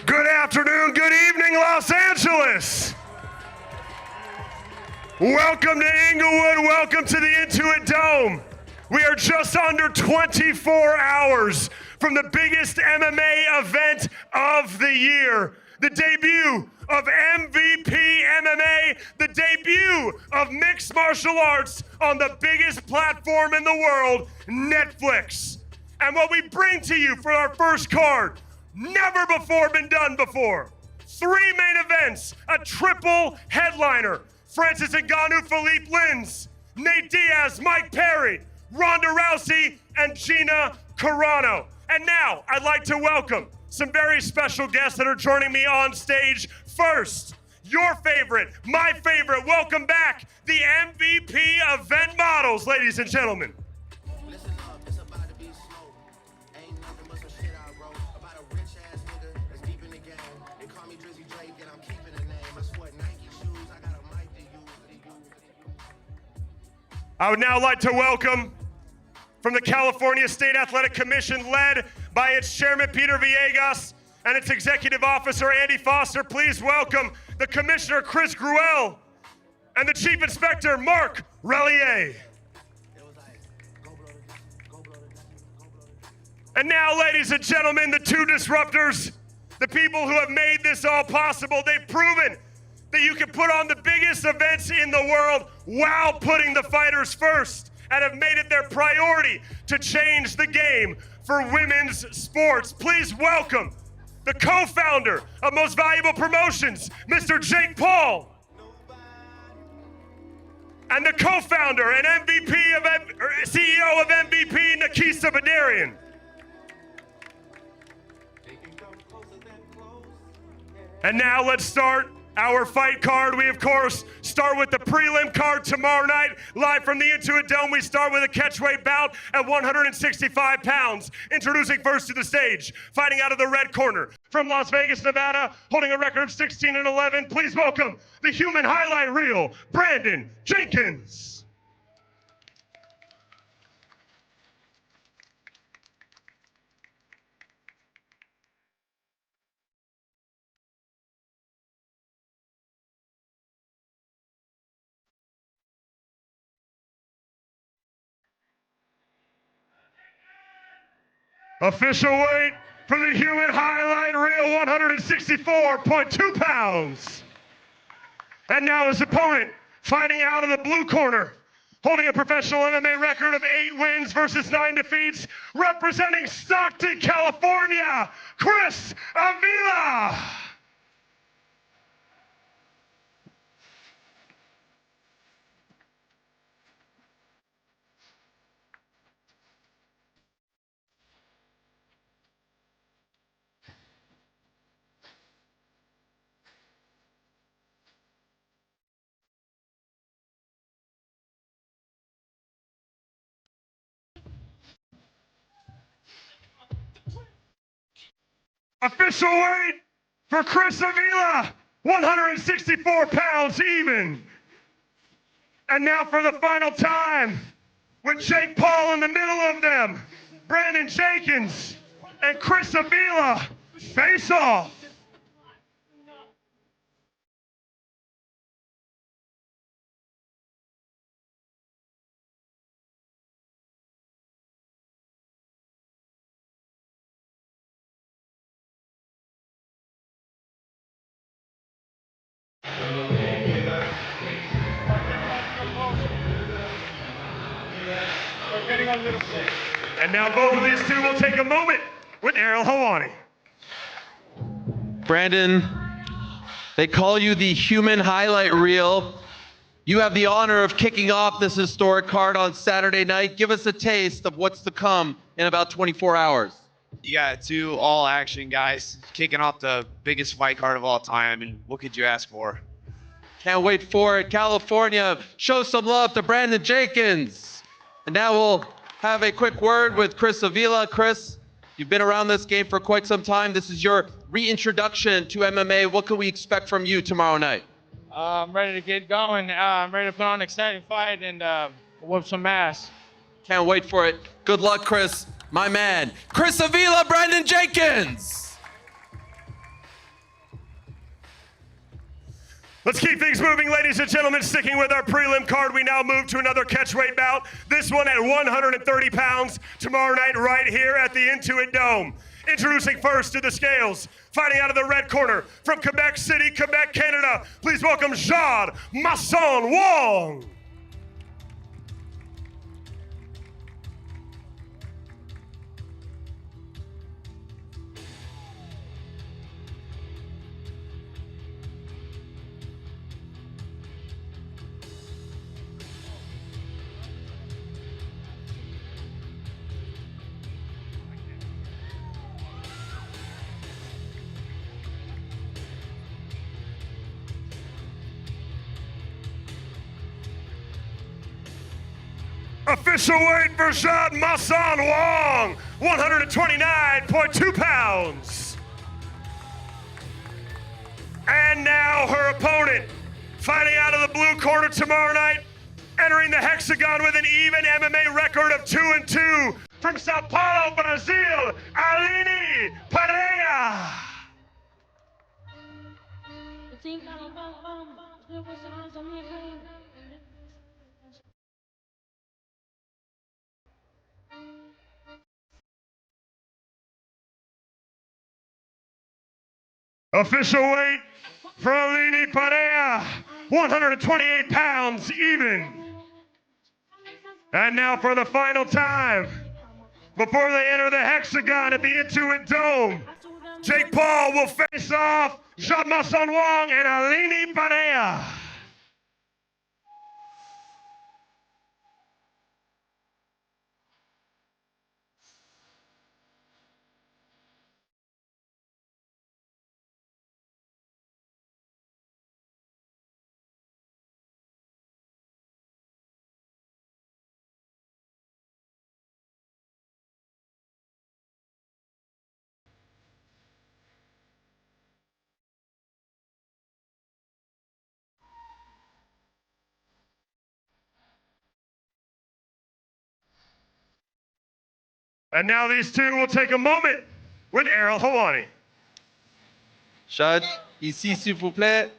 Good afternoon, good evening, Los Angeles. Welcome to Inglewood, welcome to the Intuit Dome. We are just under 24 hours from the biggest MMA event of the year. The debut of MVP MMA, the debut of mixed martial arts on the biggest platform in the world, Netflix. And what we bring to you for our first card, never before been done before. 3 main events, a triple headliner. Francis Ngannou, Philippe Lins, Nate Diaz, Mike Perry, Ronda Rousey, and Gina Carano. And now I'd like to welcome some very special guests that are joining me on stage. First, your favorite, my favorite, welcome back, the MVP event models, ladies and gentlemen. Listen up, it's about to be slow. Ain't nothing but some shit I wrote about a rich ass nigga that's deep in the game. They call me Drizzy Drake and I'm keeping the name. I sweat Nike shoes, I got a mic to use. I would now like to welcome from the California State Athletic Commission, led by its chairman, Peter Villegas, and its executive officer, Andy Foster. Please welcome the commissioner, Chris Gruel, and the chief inspector, Mark Relier. And now, ladies and gentlemen, the two disruptors, the people who have made this all possible. They've proven that you can put on the biggest events in the world while putting the fighters first, and have made it their priority to change the game for women's sports. Please welcome the co-founder of Most Valuable Promotions, Mr. Jake Paul, and the co-founder and CEO of MVP, Nakisa Badarian. And now let's start our fight card. We, of course, start with the prelim card tomorrow night. Live from the Intuit Dome, we start with a catchweight bout at 165 pounds. Introducing first to the stage, fighting out of the red corner, from Las Vegas, Nevada, holding a record of 16-11. Please welcome the human highlight reel, Brandon Jenkins. Official weight for the human highlight reel, 164.2 pounds. And now his opponent, fighting out of the blue corner, holding a professional MMA record of 8 wins versus 9 defeats, representing Stockton, California, Chris Avila. Official weight for Chris Avila, 164 pounds even. And now for the final time, with Jake Paul in the middle of them, Brandon Jenkins and Chris Avila face off. And now both of these two will take a moment with Ariel Helwani. Brandon, they call you the human highlight reel. You have the honor of kicking off this historic card on Saturday night. Give us a taste of what's to come in about 24 hours. Yeah, 2 all-action guys kicking off the biggest fight card of all time, and what could you ask for? Can't wait for it. California, show some love to Brandon Jenkins. And now we'll have a quick word with Chris Avila. Chris, you've been around this game for quite some time. This is your reintroduction to MMA. What can we expect from you tomorrow night? I'm ready to get going. I'm ready to put on an exciting fight and whoop some ass. Can't wait for it. Good luck, Chris. My man, Chris Avila, Brandon Jenkins. Let's keep things moving, ladies and gentlemen. Sticking with our prelim card, we now move to another catchweight bout. This one at 130 pounds. Tomorrow night right here at the Intuit Dome. Introducing first to the scales, fighting out of the red corner from Quebec City, Quebec, Canada. Please welcome Jean Masson Wong. Official weight for Jean Masson Wong, 129.2 pounds. And now her opponent, fighting out of the blue corner tomorrow night, entering the hexagon with an even MMA record of 2-2. From Sao Paulo, Brazil, Aila Pereira. Official weight for Aila Pereira, 128 pounds even. And now for the final time, before they enter the hexagon at the Intuit Dome, Jake Paul will face off Jean Masson Wong and Aila Pereira. And now these two will take a moment with Errol Hawani. Shad, ici s'il vous plaît.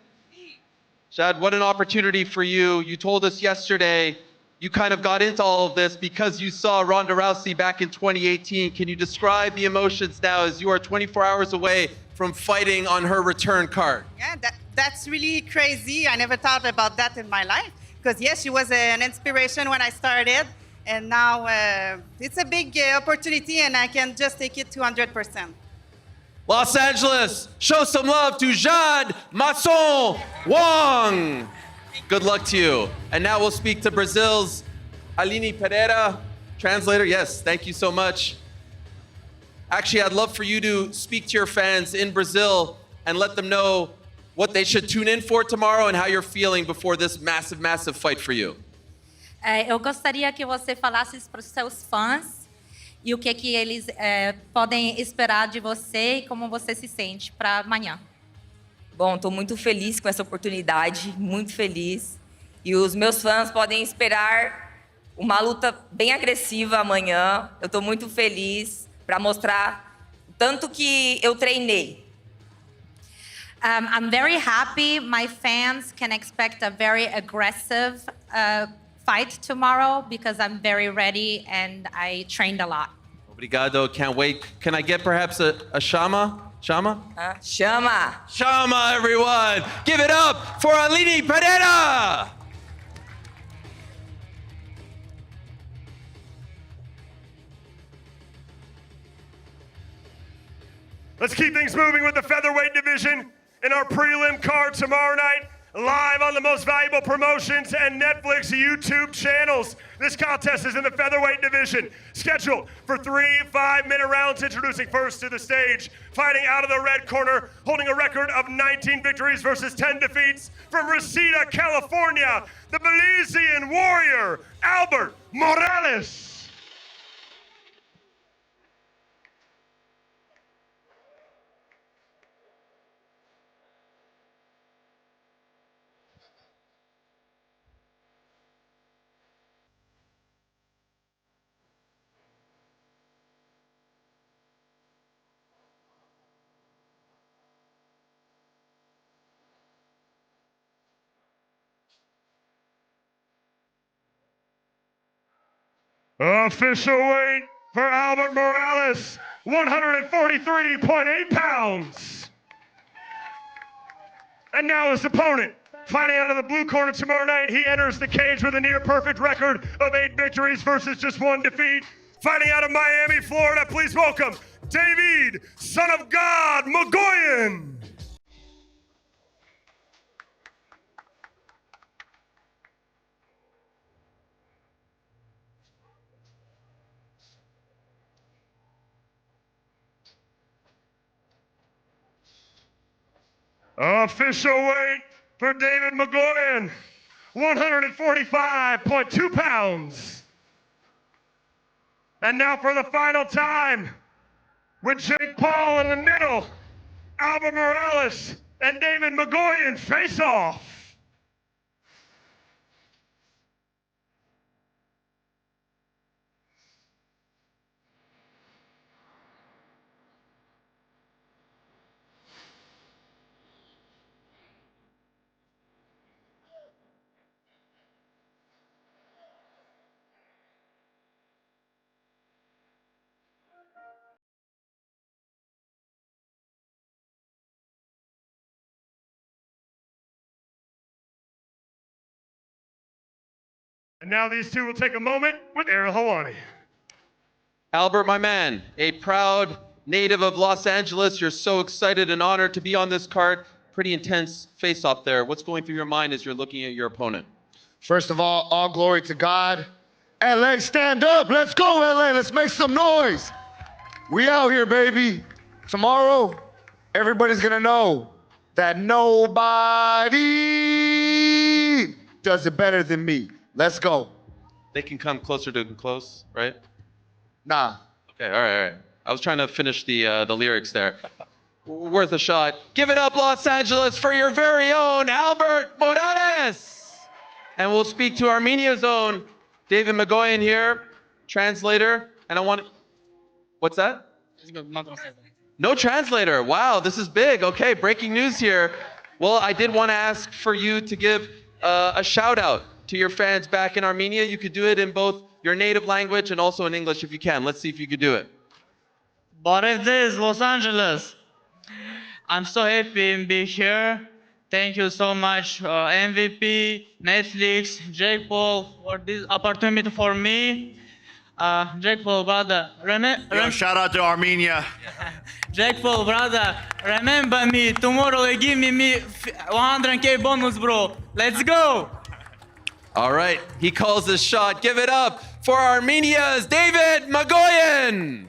Shad, what an opportunity for you. You told us yesterday you kind of got into all of this because you saw Ronda Rousey back in 2018. Can you describe the emotions now as you are 24 hours away from fighting on her return card? Yeah, that's really crazy. I never thought about that in my life. Because yes, she was an inspiration when I started. And now it's a big opportunity and I can just take it 200%. Los Angeles, show some love to Jean Masson Wong. Good luck to you. And now we'll speak to Brazil's Aila Pereira. Translator, yes, thank you so much. Actually, I'd love for you to speak to your fans in Brazil and let them know what they should tune in for tomorrow and how you're feeling before this massive, massive fight for you. Eu gostaria que você falasse para os seus fãs e o que eles podem esperar de você e como você se sente para amanhã. Bom, estou muito feliz com essa oportunidade, muito feliz. E os meus fãs podem esperar uma luta bem agressiva amanhã. Eu estou muito feliz para mostrar o tanto que eu treinei. I'm very happy. My fans can expect a very aggressive fight tomorrow because I'm very ready and I trained a lot. Obrigado, can't wait. Can I get perhaps a Shama? Shama? Chama! Shama, everyone! Give it up for Aila Pereira! Let's keep things moving with the featherweight division in our prelim card tomorrow night, live on the most valuable promotions and Netflix YouTube channels. This contest is in the featherweight division, scheduled for 3 5-minute rounds. Introducing first to the stage, fighting out of the red corner, holding a record of 19 victories versus 10 defeats, from Reseda, California, the Belizean warrior, Albert Morales. Official weight for Albert Morales, 143.8 pounds. And now his opponent, fighting out of the blue corner tomorrow night, he enters the cage with a near-perfect record of 8 victories versus just 1 defeat. Fighting out of Miami, Florida, please welcome David, son of God, Magoyan. Official weight for David Magoyan, 145.2 pounds. And now for the final time, with Jake Paul in the middle, Albert Morales and David Magoyan face off. And now these two will take a moment with Ariel Helwani. Albert, my man, a proud native of Los Angeles, you're so excited and honored to be on this card. Pretty intense face-off there. What's going through your mind as you're looking at your opponent? First of all glory to God. LA, stand up. Let's go, LA. Let's make some noise. We out here, baby. Tomorrow, everybody's gonna know that nobody does it better than me. Let's go. They can come closer to close, right? Nah. Okay, all right. I was trying to finish the lyrics there. Worth a shot. Give it up, Los Angeles, for your very own Albert Morales. And we'll speak to Armenia's own David Magoyan here, translator. And I want. What's that? No translator. Wow, this is big. Okay, breaking news here. Well, I did want to ask for you to give a shout out to your fans back in Armenia. You could do it in both your native language and also in English if you can. Let's see if you could do it. Բարև ձեզ, Los Angeles. I'm so happy to be here. Thank you so much, MVP, Netflix, Jake Paul, for this opportunity for me. Jake Paul, brother, Shout out to Armenia. Jake Paul, brother, remember me. Tomorrow you give me 100K bonus, bro. Let's go. All right, he calls this shot. Give it up for Armenia's David Magoyan.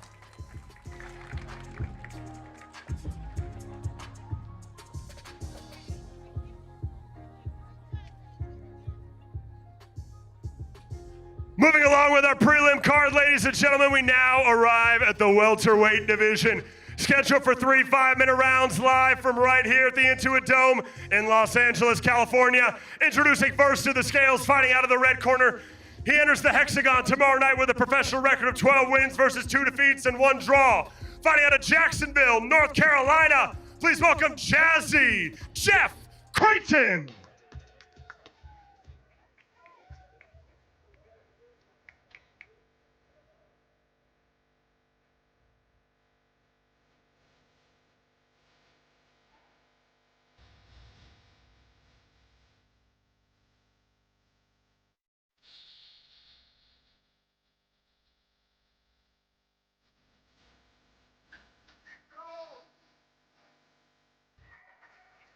Moving along with our prelim card, ladies and gentlemen, we now arrive at the welterweight division. Scheduled for 3 5-minute rounds live from right here at the Intuit Dome in Los Angeles, California. Introducing first to the scales, fighting out of the red corner. He enters the hexagon tomorrow night with a professional record of 12 wins versus 2 defeats and 1 draw. Fighting out of Jacksonville, North Carolina, please welcome Jazzy Jeff Creighton.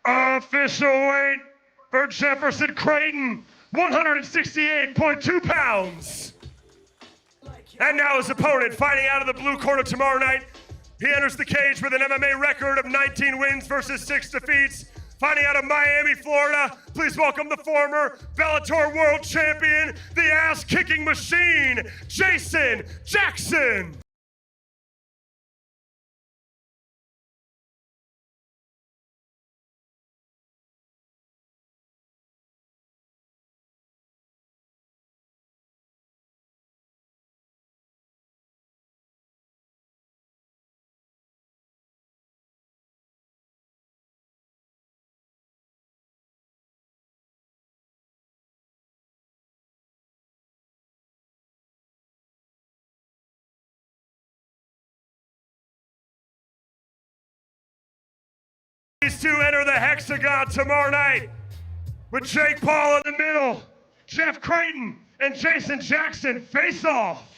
Official weight for Jefferson Creighton, 168.2 pounds. And now his opponent, fighting out of the blue corner tomorrow night. He enters the cage with an MMA record of 19 wins versus 6 defeats. Fighting out of Miami, Florida, please welcome the former Bellator World Champion, the ass-kicking machine, Jason Jackson. two enter the hexagon tomorrow night with Jake Paul in the middle, Jeff Creighton and Jason Jackson face off.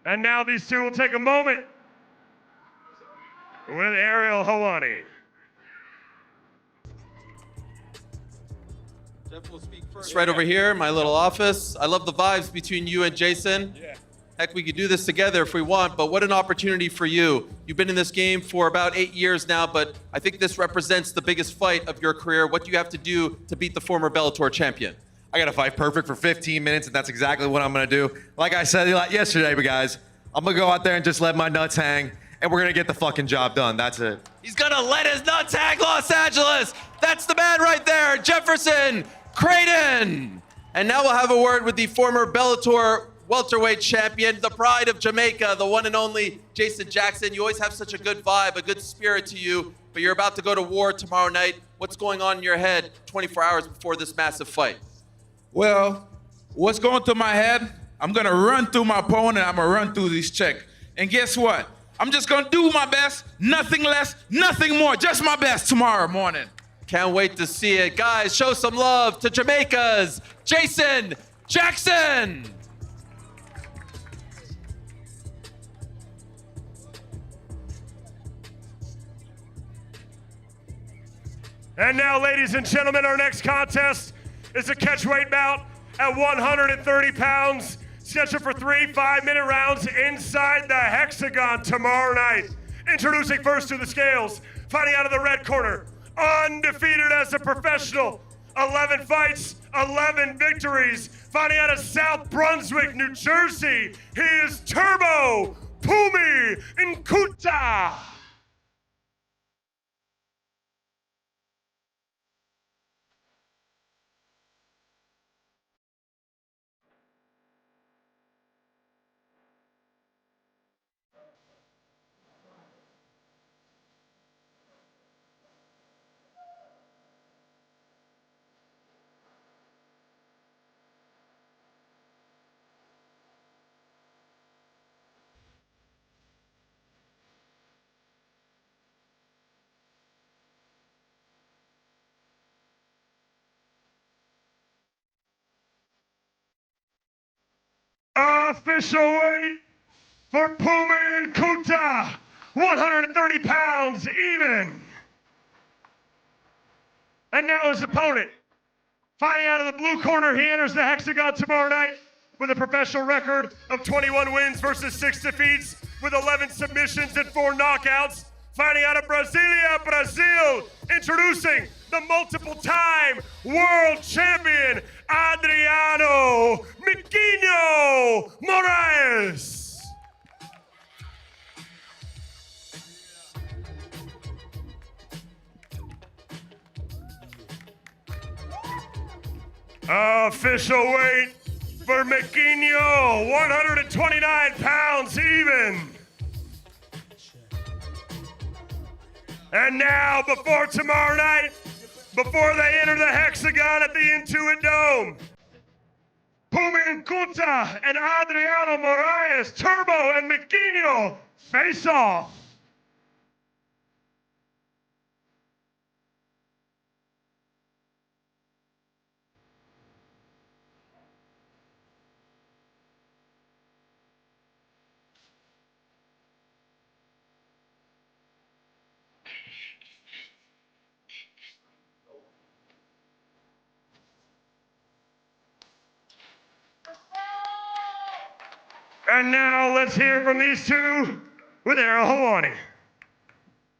And now these two will take a moment with Ariel Helwani. Jeff will speak first. Right over here, my little office. I love the vibes between you and Jason. Yeah. Heck, we could do this together if we want, but what an opportunity for you. You've been in this game for about 8 years now, but I think this represents the biggest fight of your career. What do you have to do to beat the former Bellator champion? I got to fight perfect for 15 minutes, and that's exactly what I'm going to do. Like I said yesterday, guys, I'm going to go out there and just let my nuts hang, and we're going to get the fucking job done. That's it. He's going to let his nuts hang, Los Angeles. That's the man right there, Jefferson Creighton. And now we'll have a word with the former Bellator welterweight champion, the pride of Jamaica, the one and only Jason Jackson. You always have such a good vibe, a good spirit to you, but you're about to go to war tomorrow night. What's going on in your head 24 hours before this massive fight? Well, what's going through my head? I'm gonna run through my opponent, I'm gonna run through this check. And guess what? I'm just gonna do my best, nothing less, nothing more, just my best tomorrow morning. Can't wait to see it. Guys, show some love to Jamaica's Jason Jackson. And now, ladies and gentlemen, our next contest is a catchweight bout at 130 pounds, scheduled for 3 5-minute rounds inside the hexagon tomorrow night. Introducing first to the scales, fighting out of the red corner, undefeated as a professional, 11 fights, 11 victories, fighting out of South Brunswick, New Jersey, he is Turbo Pumi Nkuta. Official weight for Pumi Nkuta, 130 pounds even. And now his opponent, fighting out of the blue corner, he enters the hexagon tomorrow night with a professional record of 21 wins versus 6 defeats with 11 submissions and 4 knockouts. Fighting out of Brasilia, Brazil, introducing the multiple-time world champion, Adriano Miquinho Moraes. Official weight for Miquinho, 129 pounds even. And now, before tomorrow night, before they enter the hexagon at the Intuit Dome, Pumi Nkuta and Adriano Moraes, Turbo and Miquinho face off. And now let's hear from these two with Ariel Helwani.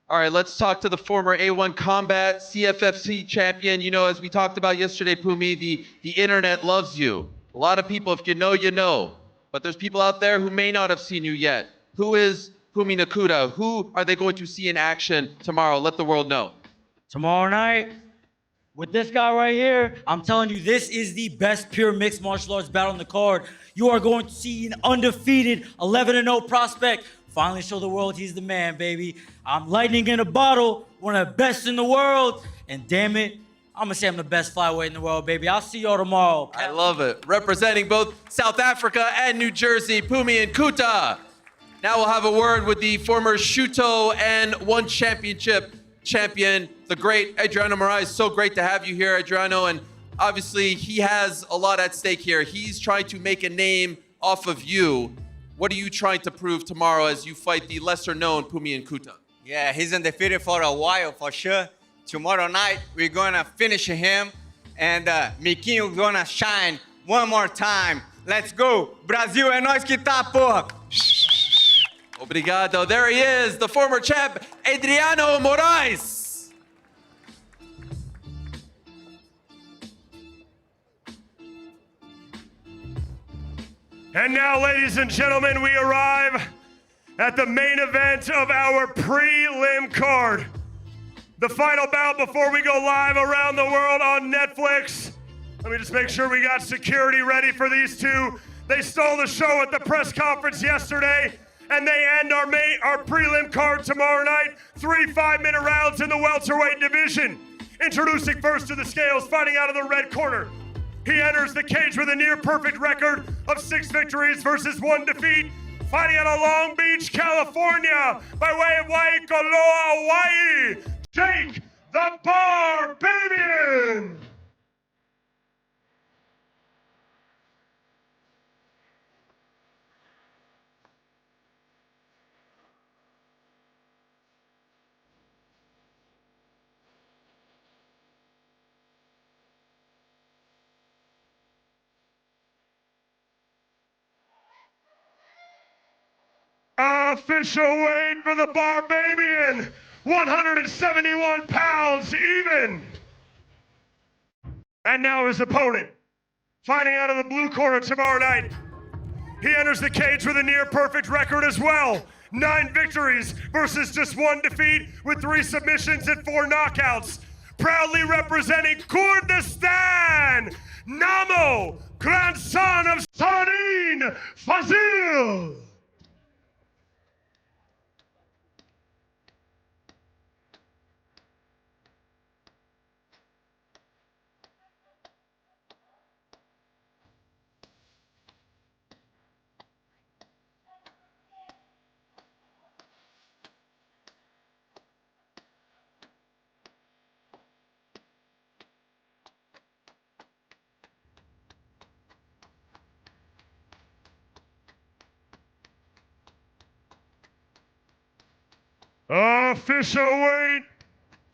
All right, let's talk to the former A1 Combat CFFC champion. You know, as we talked about yesterday, Pumi, the internet loves you. A lot of people, if you know, you know. But there's people out there who may not have seen you yet. Who is Pumi Nkuta? Who are they going to see in action tomorrow? Let the world know. Tomorrow night, with this guy right here, I'm telling you, this is the best pure mixed martial arts battle on the card. You are going to see an undefeated 11-0 prospect Finally show the world he's the man, baby. I'm lightning in a bottle, one of the best in the world. And damn it, I'm gonna say I'm the best flyweight in the world, baby. I'll see y'all tomorrow. I love it. Representing both South Africa and New Jersey, Pumi and Kuta. Now we'll have a word with the former Shuto and One Championship champion, the great Adriano Moraes. So great to have you here, Adriano. And obviously, he has a lot at stake here. He's trying to make a name off of you. What are you trying to prove tomorrow as you fight the lesser-known Pumi and Kuta? Yeah, he's undefeated for a while, for sure. Tomorrow night, we're gonna finish him, and Miquinho gonna shine one more time. Let's go! Brasil, é nós que tá, porra! Obrigado. There he is, the former champ, Adriano Moraes. And now, ladies and gentlemen, we arrive at the main event of our prelim card. The final bout before we go live around the world on Netflix. Let me just make sure we got security ready for these two. They stole the show at the press conference yesterday, and they end our prelim card tomorrow night. 3 5-minute rounds in the welterweight division. Introducing first to the scales, fighting out of the red corner. He enters the cage with a near-perfect record of 6 victories versus 1 defeat. Fighting out of Long Beach, California, by way of Waikoloa, Hawaii, Jake the Barbarian! Official weight for the Barbarian, 171 pounds even. And now his opponent, fighting out of the blue corner tomorrow night. He enters the cage with a near-perfect record as well. 9 victories versus just 1 defeat with 3 submissions and 4 knockouts. Proudly representing Kurdistan, Namo, grandson of Sarin Fazil. Official weight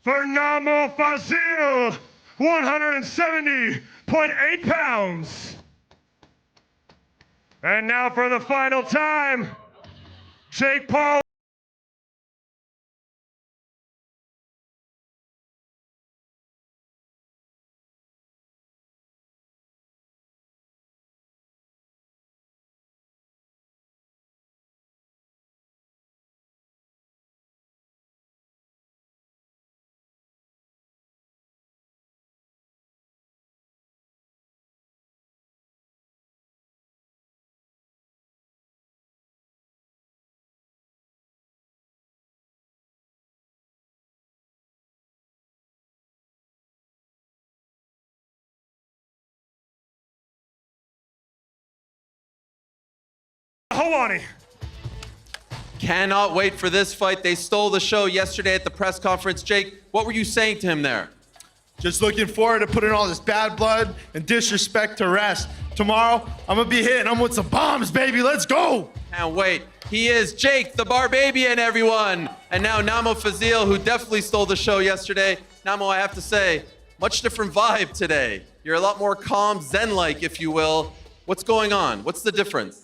for Namo Fazil, 170.8 pounds. And now for the final time, Jake Paul. Hawani. Cannot wait for this fight. They stole the show yesterday at the press conference. Jake, what were you saying to him there? Just looking forward to putting all this bad blood and disrespect to rest. Tomorrow, I'm gonna be hitting them with some bombs, baby. Let's go. Can't wait. He is Jake the Barbarian, everyone. And now Namo Fazil, who definitely stole the show yesterday. Namo, I have to say, much different vibe today. You're a lot more calm, zen-like, if you will. What's going on? What's the difference?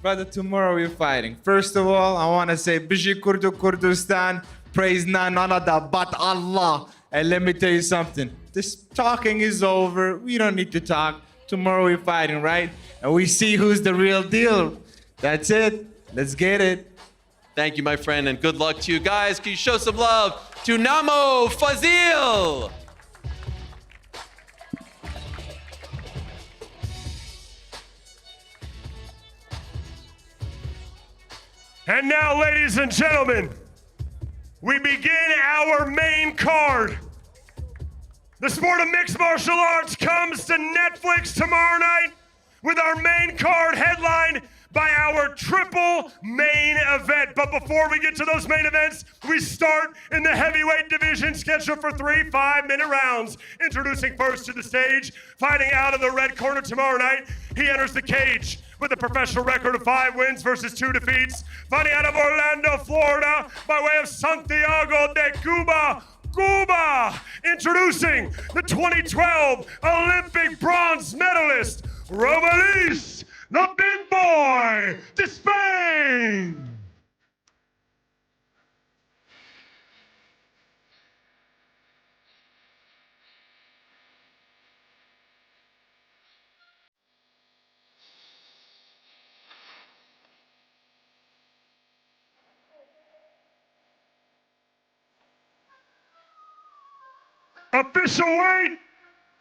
Brother, tomorrow we're fighting. First of all, I want to say, Biji Kurdu Kurdistan, praise none other but Allah. And let me tell you something. This talking is over. We don't need to talk. Tomorrow we're fighting, right? And we see who's the real deal. That's it. Let's get it. Thank you, my friend, and good luck to you guys. Can you show some love to Namo Fazil? And now, ladies and gentlemen, we begin our main card. The sport of mixed martial arts comes to Netflix tomorrow night with our main card headlined by our triple main event. But before we get to those main events, we start in the heavyweight division, scheduled for 3 5-minute rounds. Introducing first to the stage, fighting out of the red corner tomorrow night, he enters the cage with a professional record of 5 wins versus 2 defeats. Fighting out of Orlando, Florida, by way of Santiago de Cuba, introducing the 2012 Olympic bronze medalist, Rousey, the big boy, to Spain. Official weight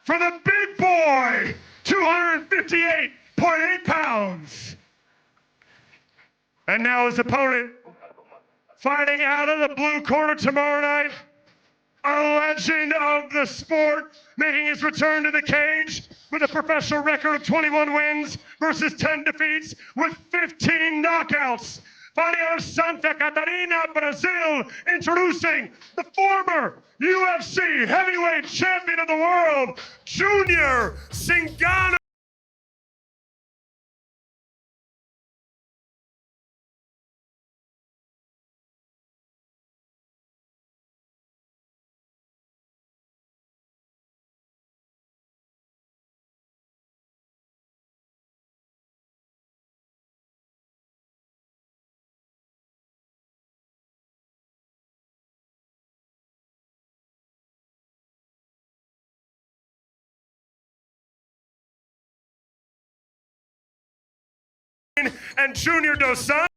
for the big boy, 258.8 pounds. And now his opponent, fighting out of the blue corner tomorrow night, a legend of the sport, making his return to the cage with a professional record of 21 wins versus 10 defeats with 15 knockouts. Fighting out of Santa Catarina, Brazil, introducing the former UFC heavyweight champion of the world, Junior Cingano. And Junior Dos Santos.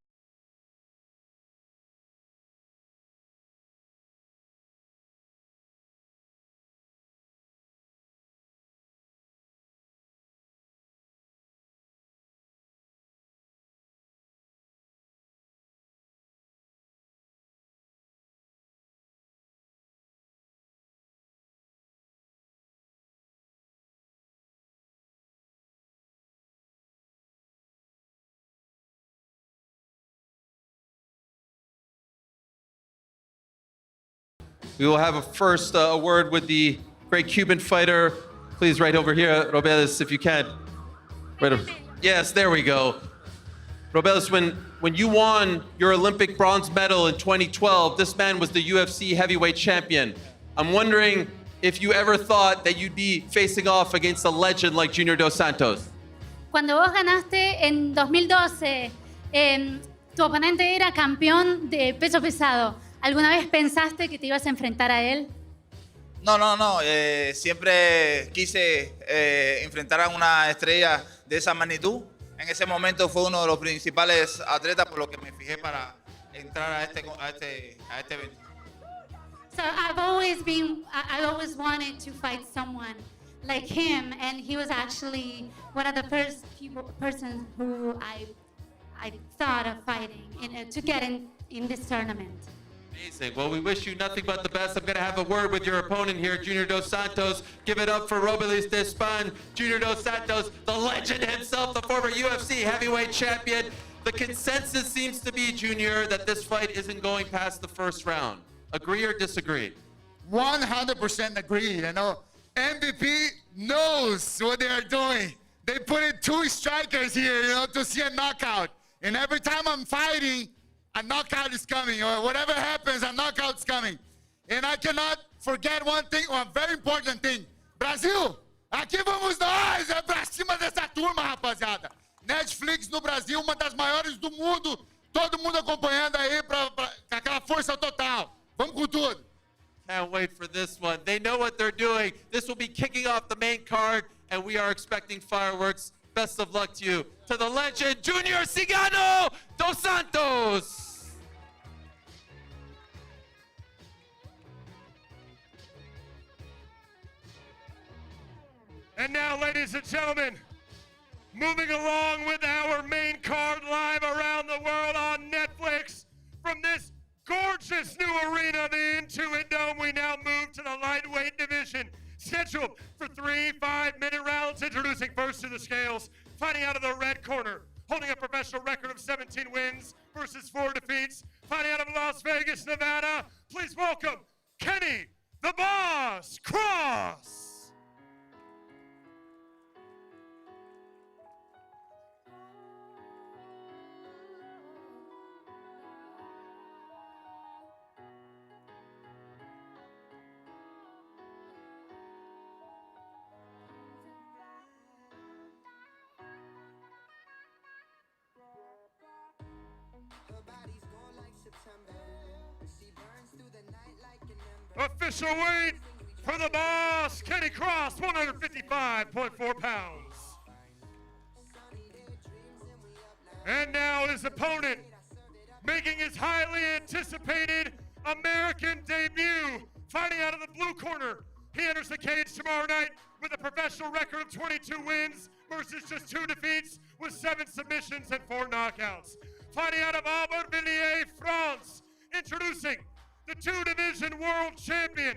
We will have a first word with the great Cuban fighter. Please, right over here, Robelis, if you can. Right over. Yes, there we go. Robelis, when you won your Olympic bronze medal in 2012, this man was the UFC heavyweight champion. I'm wondering if you ever thought that you'd be facing off against a legend like Junior Dos Santos. Cuando vos ganaste en 2012, tu oponente era campeón de peso pesado. ¿Alguna vez pensaste que te ibas a enfrentar a él? No. Siempre quise enfrentar a una estrella de esa magnitud. En ese momento fue uno de los principales atletas, por lo que me fijé para entrar a este evento. So I always wanted to fight someone like him, and he was actually one of the first persons who I thought of fighting to get in this tournament. Amazing. Well, we wish you nothing but the best. I'm going to have a word with your opponent here, Junior Dos Santos. Give it up for Robelis de Espan. Junior Dos Santos, the legend himself, the former UFC heavyweight champion. The consensus seems to be, Junior, that this fight isn't going past the first round. Agree or disagree? 100% agree. You know, MVP knows what they are doing. They put in 2 strikers here, to see a knockout. And every time I'm fighting, a knockout is coming, or whatever happens, a knockout's coming. And I cannot forget one thing, one very important thing. Brasil, aqui vamos nós, é pra cima dessa turma, rapaziada. Netflix no Brasil, uma das maiores do mundo. Todo mundo acompanhando aí com aquela força total. Vamos com tudo. Can't wait for this one. They know what they're doing. This will be kicking off the main card, and we are expecting fireworks. Best of luck to you. To the legend, Junior Cingano Dos Santos. And now, ladies and gentlemen, moving along with our main card live around the world on Netflix, from this gorgeous new arena, the Intuit Dome, we now move to the lightweight division. Scheduled for 3 5-minute rounds. Introducing first to the scales, fighting out of the red corner, holding a professional record of 17 wins versus 4 defeats, fighting out of Las Vegas, Nevada. Please welcome Kenny the Boss Cross. Official weight for the boss, Kenny Cross, 155.4 pounds. And now his opponent, making his highly anticipated American debut, fighting out of the blue corner. He enters the cage tomorrow night with a professional record of 22 wins versus just 2 defeats with 7 submissions and 4 knockouts. Fighting out of Aubervilliers, France, introducing the 2-division world champion,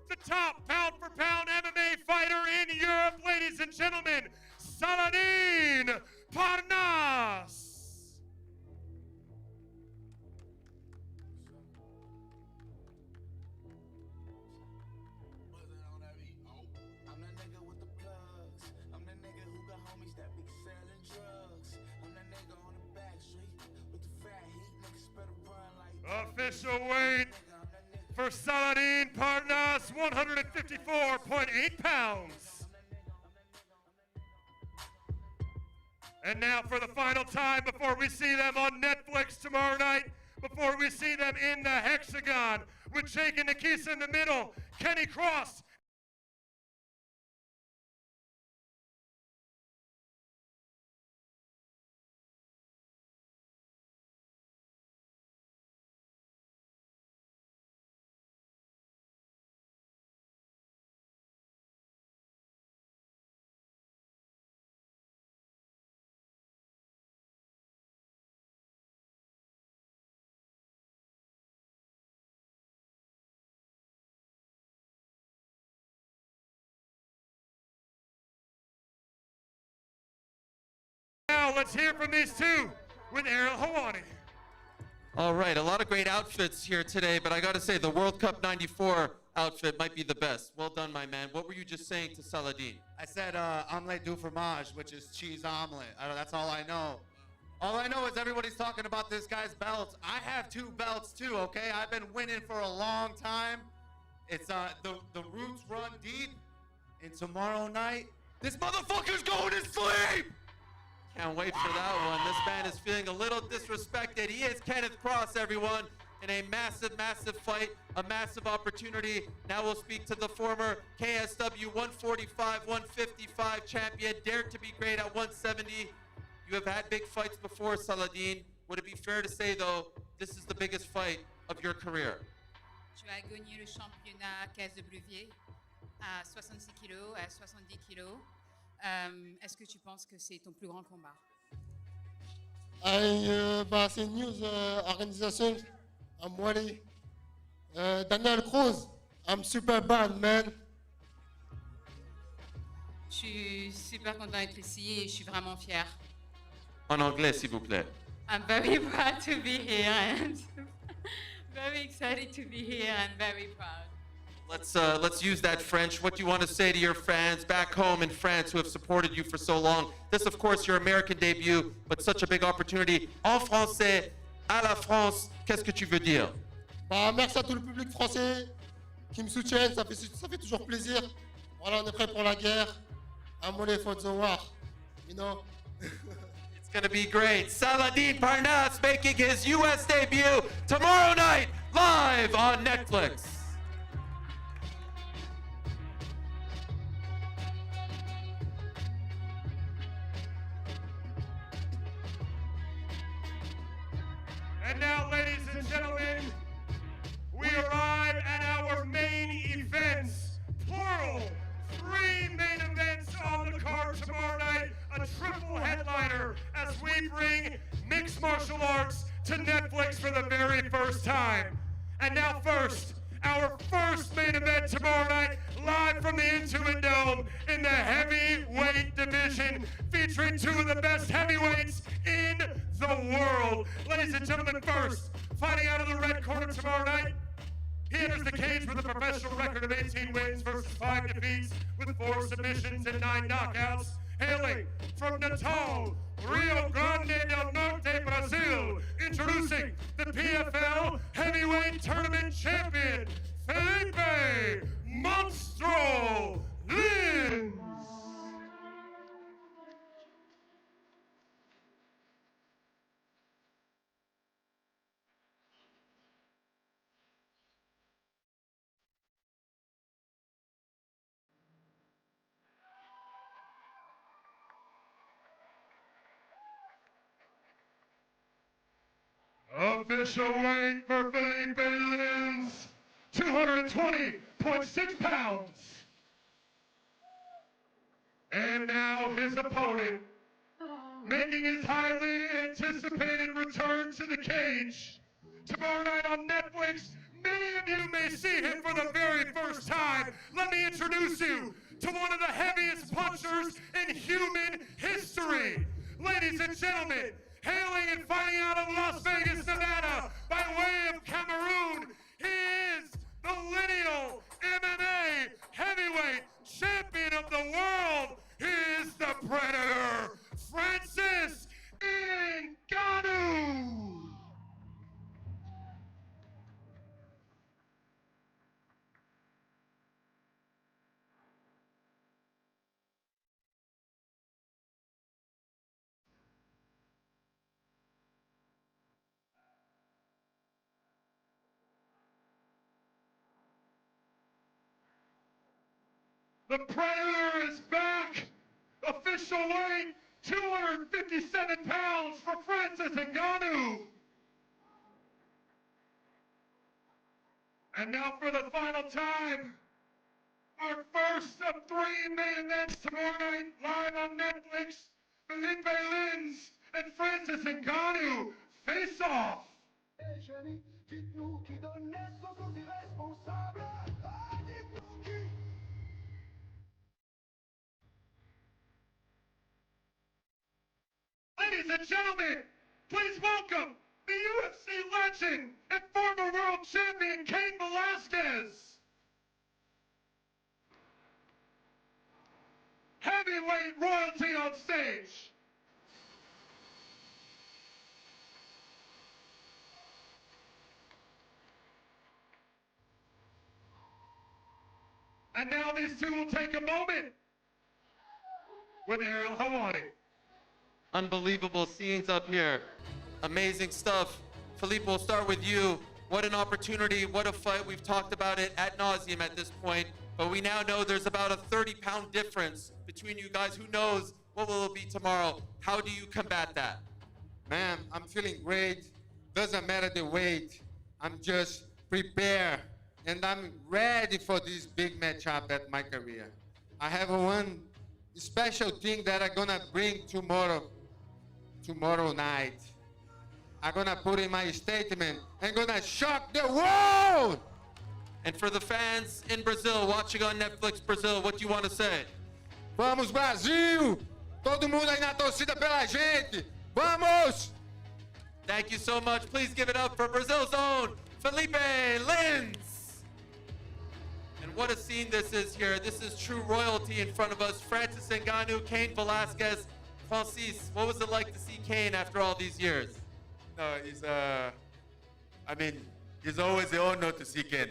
the top pound-for-pound MMA fighter in Europe, ladies and gentlemen, Saladin Parnasse. I'm that nigga with the plugs. I'm that nigga who got homies that be selling drugs. I'm that nigga on the back street with the fat heat. Niggas better run like Official weight for Saladin Parnasse, 154.8 pounds. And now for the final time before we see them on Netflix tomorrow night, before we see them in the hexagon with Jake and Nikisa in the middle, Kenny Cross. Now let's hear from these two with Aila Helwani. All right, a lot of great outfits here today, but I got to say the World Cup 94 outfit might be the best. Well done, my man. What were you just saying to Saladin? I said omelette du fromage, which is cheese omelet. That's all I know. All I know is everybody's talking about this guy's belts. I have 2 belts too, okay? I've been winning for a long time. It's the roots run deep. And tomorrow night, this motherfucker's going to sleep! Can't wait for that one. This man is feeling a little disrespected. He is Kenneth Cross, everyone, in a massive, massive fight, a massive opportunity. Now we'll speak to the former KSW 145, 155 champion, dared to be great at 170. You have had big fights before, Saladin. Would it be fair to say, though, this is the biggest fight of your career? Tu as gagné le championnat caisse de brevier à 66 kilos, à 70 kilos. Est-ce que tu penses que c'est ton plus grand combat? C'est une news organisation. I'm ready. Daniel Cruz, I'm super bad, man. Je suis super content d'être ici et je suis vraiment fière. En anglais, s'il vous plaît. I'm very proud to be here and very excited to be here and very proud. Let's use that French. What do you want to say to your fans back home in France who have supported you for so long? This, of course, your American debut, but such a big opportunity. En français, à la France, qu'est-ce que tu veux dire? Merci à tout le public français qui me soutiennent, ça fait toujours plaisir. Voilà, on est prêt pour la guerre. I'm ready for the war, you know. It's going to be great. Saladin Parnasse making his U.S. debut tomorrow night, live on Netflix. And now, ladies and gentlemen, we arrive at our main events, plural. 3 main events on the card tomorrow night, a triple headliner as we bring mixed martial arts to Netflix for the very first time. And now first, our first main event tomorrow night, live from the Intuit Dome in the heavyweight division, featuring two of the best heavyweights in the world. Ladies and gentlemen, first, fighting out of the red corner tomorrow night, he enters the cage with a professional record of 18 wins versus 5 defeats with 4 submissions and 9 knockouts. Hailing from Natal, Rio Grande del Norte, Brazil, introducing the PFL Heavyweight Tournament Champion, Felipe Monstro Lins. Official weight for Felipe Lins, 220.6 pounds. And now his opponent, making his highly anticipated return to the cage. Tomorrow night on Netflix, many of you may see him for the very first time. Let me introduce you to one of the heaviest punchers in human history. Ladies and gentlemen, hailing and fighting out of Las Vegas, Nevada, by way of Cameroon, he is the lineal MMA heavyweight champion of the world. He is the Predator, Francis Ngannou. The Predator is back. Official weight, 257 pounds for Francis Ngannou. And now for the final time, our first of 3 main events tomorrow night, live on Netflix, Felipe Lins and Francis Ngannou face off. Ladies and gentlemen, please welcome the UFC legend and former world champion Cain Velasquez. Heavyweight royalty on stage. And now these two will take a moment with Ariel Helwani. Unbelievable scenes up here. Amazing stuff. Philippe, we'll start with you. What an opportunity, what a fight. We've talked about it ad nauseum at this point, but we now know there's about a 30-pound difference between you guys. Who knows what will it be tomorrow? How do you combat that? Man, I'm feeling great. Doesn't matter the weight. I'm just prepared, and I'm ready for this big matchup at my career. I have one special thing that I'm gonna bring tomorrow night. I'm gonna put in my statement and gonna shock the world. And for the fans in Brazil, watching on Netflix Brazil, what do you want to say? Vamos, Brasil! Todo mundo aí na torcida pela gente! Vamos! Thank you so much. Please give it up for Brazil's own Felipe Lins. And what a scene this is here. This is true royalty in front of us. Francis Ngannou, Cain Velasquez. Francis, what was it like to see Cain after all these years? No, it's it's always an honor to see Cain.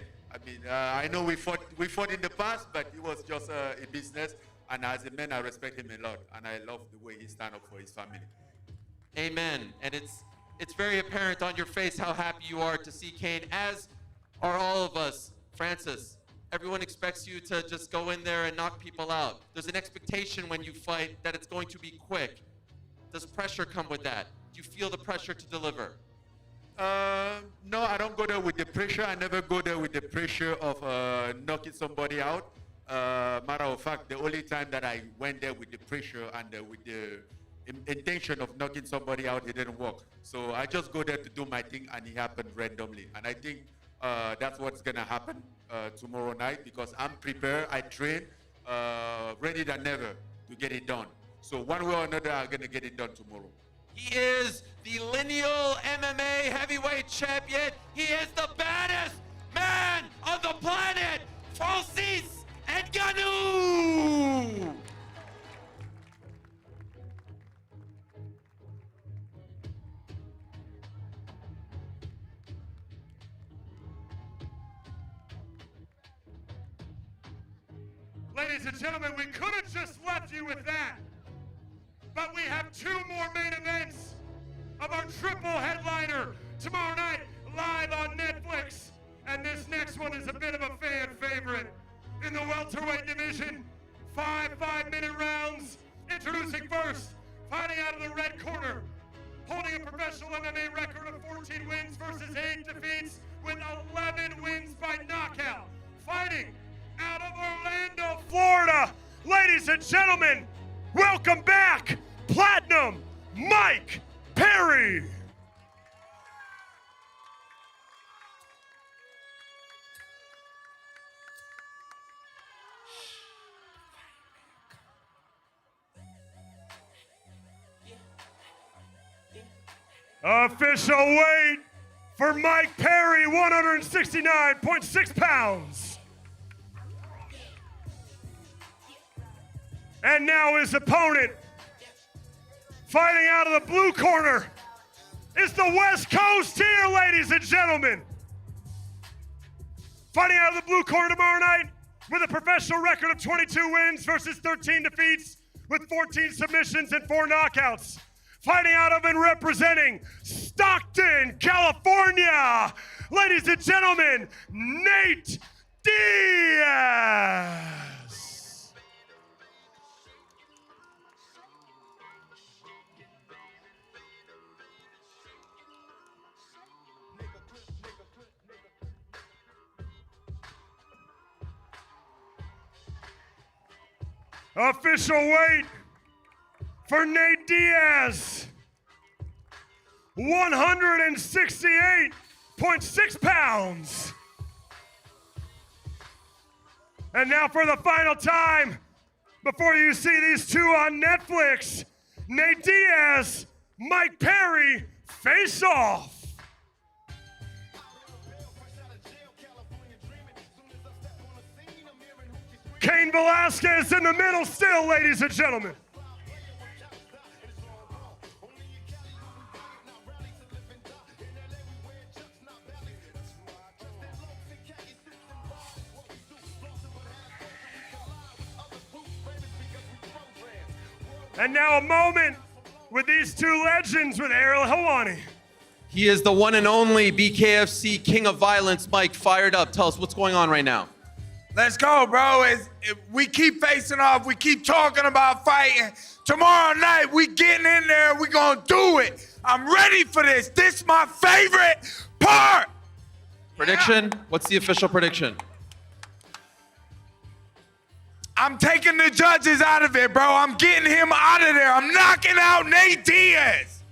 I know we fought in the past, but it was just a business. And as a man, I respect him a lot, and I love the way he stands up for his family. Amen. And it's very apparent on your face how happy you are to see Cain, as are all of us. Francis, everyone expects you to just go in there and knock people out. There's an expectation when you fight that it's going to be quick. Does pressure come with that? Do you feel the pressure to deliver? No, I don't go there with the pressure. I never go there with the pressure of knocking somebody out. Matter of fact, the only time that I went there with the pressure and with the intention of knocking somebody out, it didn't work. So I just go there to do my thing, and it happened randomly. And I think that's what's gonna happen tomorrow night, because I'm prepared, I train, ready than ever to get it done. So one way or another, I'm gonna get it done tomorrow. He is the lineal MMA heavyweight champion. He is the baddest man on the planet, Francis Ngannou! Ladies and gentlemen, we could have just left you with that. But we have two more main events of our triple headliner tomorrow night, live on Netflix. And this next one is a bit of a fan favorite. In the welterweight division, 5 5-minute rounds. Introducing first, fighting out of the red corner, holding a professional MMA record of 14 wins versus 8 defeats with 11 wins by knockout. Fighting out of Orlando, Florida. Ladies and gentlemen, welcome back, Platinum Mike Perry. Official weight for Mike Perry, 169.6 pounds. And now his opponent, fighting out of the blue corner, is the West Coast here, ladies and gentlemen. Fighting out of the blue corner tomorrow night with a professional record of 22 wins versus 13 defeats with 14 submissions and 4 knockouts. Fighting out of and representing Stockton, California, ladies and gentlemen, Nate Diaz. Official weight for Nate Diaz, 168.6 pounds. And now for the final time, before you see these two on Netflix, Nate Diaz, Mike Perry, face off. Cain Velasquez in the middle still, ladies and gentlemen. And now a moment with these two legends with Ariel Helwani. He is the one and only BKFC King of Violence. Mike, fired up. Tell us what's going on right now. Let's go, bro. We keep facing off. We keep talking about fighting. Tomorrow night, we getting in there. We gonna do it. I'm ready for this. This my favorite part. Prediction? What's the official prediction? I'm taking the judges out of it, bro. I'm getting him out of there. I'm knocking out Nate Diaz.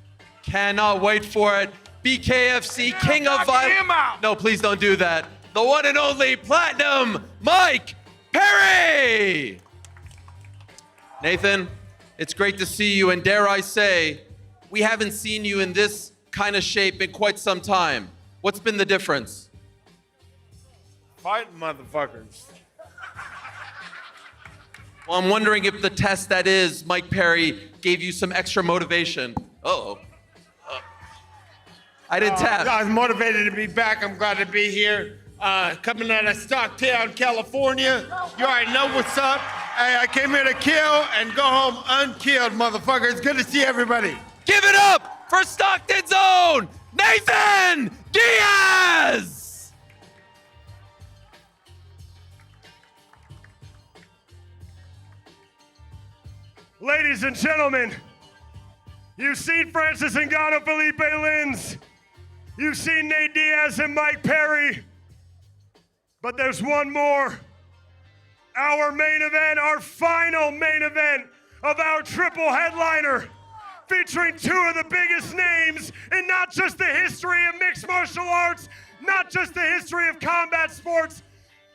Cannot wait for it. BKFC King of Violence. No, please don't do that. The one and only Platinum Mike Perry. Nathan, it's great to see you, and dare I say, we haven't seen you in this kind of shape in quite some time. What's been the difference? Fighting motherfuckers. Well, I'm wondering if the test that is Mike Perry gave you some extra motivation. Uh-oh. I didn't tap. I was motivated to be back. I'm glad to be here. Coming out of Stockton, California. You already know what's up. Hey, I came here to kill and go home unkilled, motherfucker. It's good to see everybody. Give it up for Stockton's own Nathan Diaz! Ladies and gentlemen, you've seen Francis Ngannou, Felipe Lins. You've seen Nate Diaz and Mike Perry. But there's one more. Our main event, our final main event of our triple headliner. featuring two of the biggest names in not just the history of mixed martial arts, not just the history of combat sports,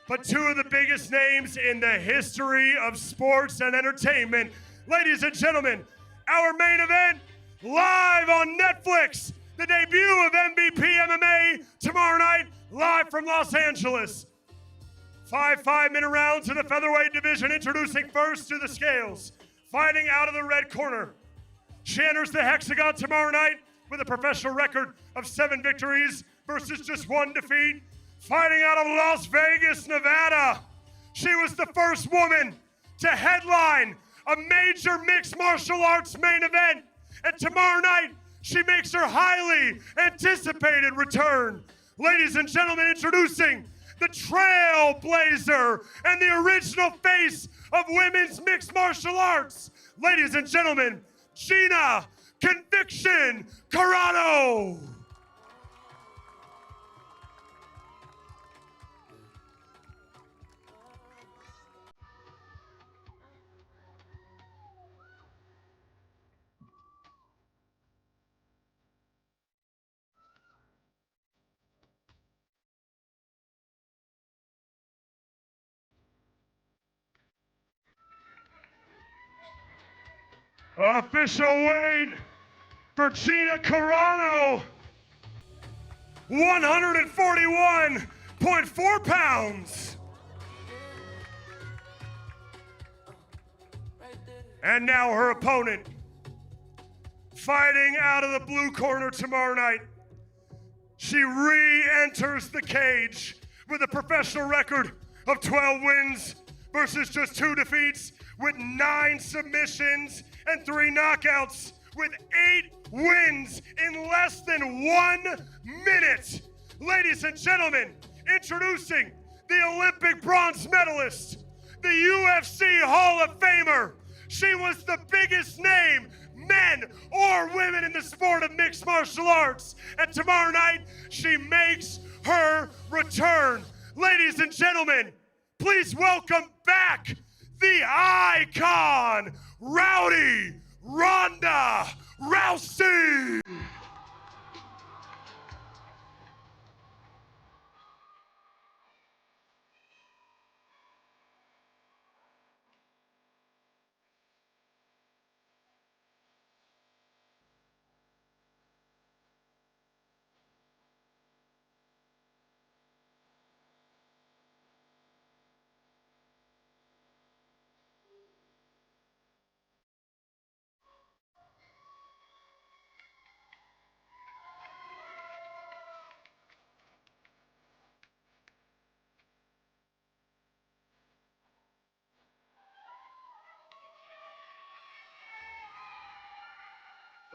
but two of the biggest names in the history of sports and entertainment. Ladies and gentlemen, our main event, live on Netflix, the debut of MVP MMA tomorrow night, live from Los Angeles. 5 5-minute rounds in the featherweight division. Introducing first to the scales, fighting out of the red corner. She enters the hexagon tomorrow night with a professional record of 7 victories versus just 1 defeat. Fighting out of Las Vegas, Nevada. She was the first woman to headline a major mixed martial arts main event. And tomorrow night, she makes her highly anticipated return. Ladies and gentlemen, introducing the trailblazer and the original face of women's mixed martial arts. Ladies and gentlemen, Gina Conviction Carano. Official weight for Gina Carano, 141.4 pounds. And now her opponent, fighting out of the blue corner tomorrow night. She re-enters the cage with a professional record of 12 wins versus just 2 defeats, with 9 submissions and 3 knockouts, with 8 wins in less than 1 minute. Ladies and gentlemen, introducing the Olympic bronze medalist, the UFC Hall of Famer. She was the biggest name, men or women, in the sport of mixed martial arts. And tomorrow night, she makes her return. Ladies and gentlemen, please welcome back the icon, Rowdy Ronda Rousey.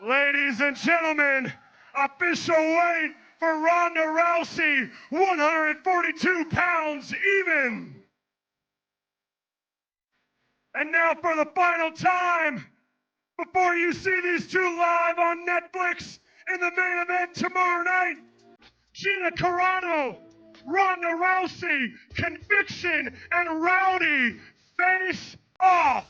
Ladies and gentlemen, official weight for Ronda Rousey, 142 pounds even. And now for the final time, before you see these two live on Netflix in the main event tomorrow night, Gina Carano, Ronda Rousey, Conviction, and Rowdy face off.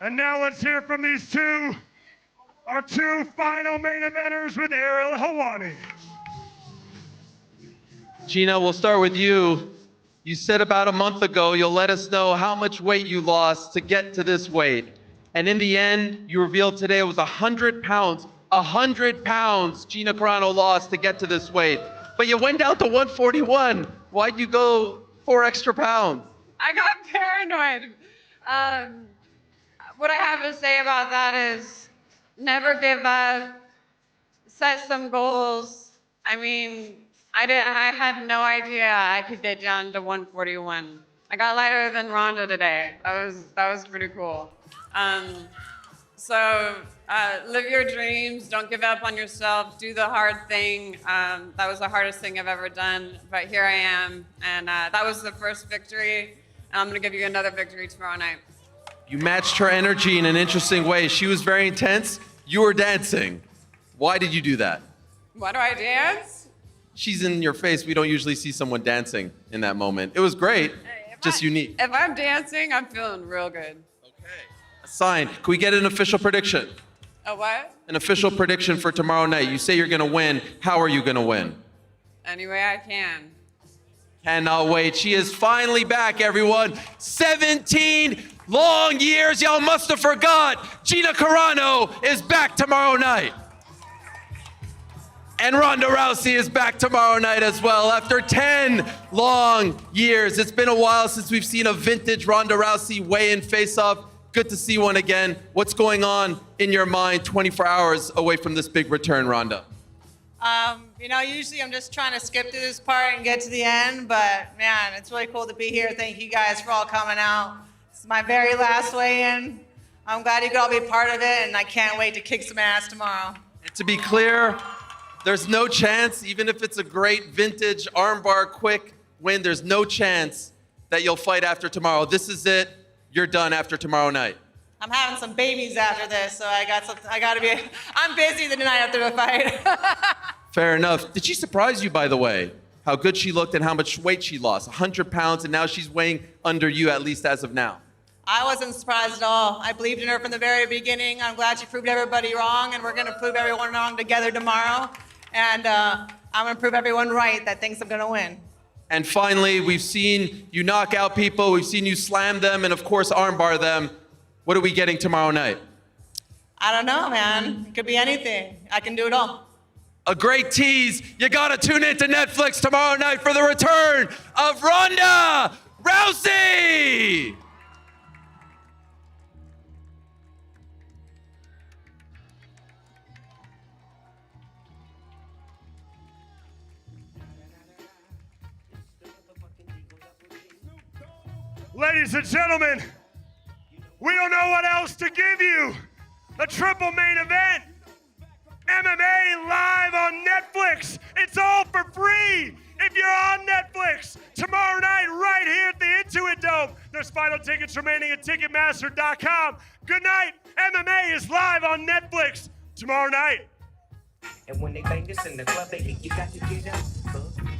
And now let's hear from these two, our two final main eventers with Ariel Helwani. Gina, we'll start with you. You said about a month ago you'll let us know how much weight you lost to get to this weight. And in the end, you revealed today it was 100 pounds. 100 pounds Gina Carano lost to get to this weight. But you went down to 141. Why'd you go 4 extra pounds? I got paranoid. What I have to say about that is never give up, set some goals. I mean, I had no idea I could get down to 141. I got lighter than Ronda today. That was pretty cool. Live your dreams, don't give up on yourself, do the hard thing. That was the hardest thing I've ever done, but here I am. And that was the first victory. And I'm gonna give you another victory tomorrow night. You matched her energy in an interesting way. She was very intense. You were dancing. Why did you do that? Why do I dance? She's in your face. We don't usually see someone dancing in that moment. It was great, just unique. If I'm dancing, I'm feeling real good. A sign. Can we get an official prediction? A what? An official prediction for tomorrow night. You say you're gonna win. How are you gonna win? Any way I can. Cannot wait. She is finally back, everyone. 17 long years. Y'all must have forgot. Gina Carano is back tomorrow night. And Ronda Rousey is back tomorrow night as well after 10 long years. It's been a while since we've seen a vintage Ronda Rousey weigh-in face-off. Good to see one again. What's going on in your mind 24 hours away from this big return, Ronda? Usually I'm just trying to skip through this part and get to the end, but man, it's really cool to be here. Thank you guys for all coming out. It's my very last weigh-in. I'm glad you could all be part of it, and I can't wait to kick some ass tomorrow. And to be clear, there's no chance, even if it's a great vintage armbar quick win, there's no chance that you'll fight after tomorrow. This is it. You're done after tomorrow night. I'm having some babies after this, so I'm busy the night after the fight. Fair enough. Did she surprise you, by the way? How good she looked and how much weight she lost? 100 pounds, and now she's weighing under you, at least as of now. I wasn't surprised at all. I believed in her from the very beginning. I'm glad she proved everybody wrong, and we're going to prove everyone wrong together tomorrow. And I'm going to prove everyone right that thinks I'm going to win. And finally, we've seen you knock out people, we've seen you slam them, and of course, armbar them. What are we getting tomorrow night? I don't know, man. It could be anything. I can do it all. A great tease. You gotta tune into Netflix tomorrow night for the return of Ronda Rousey! Ladies and gentlemen, we don't know what else to give you. A triple main event. MMA live on Netflix. It's all for free. If you're on Netflix, tomorrow night right here at the Intuit Dome. There's final tickets remaining at Ticketmaster.com. Good night. MMA is live on Netflix tomorrow night. And when they bang this in the club, baby, you got to get up.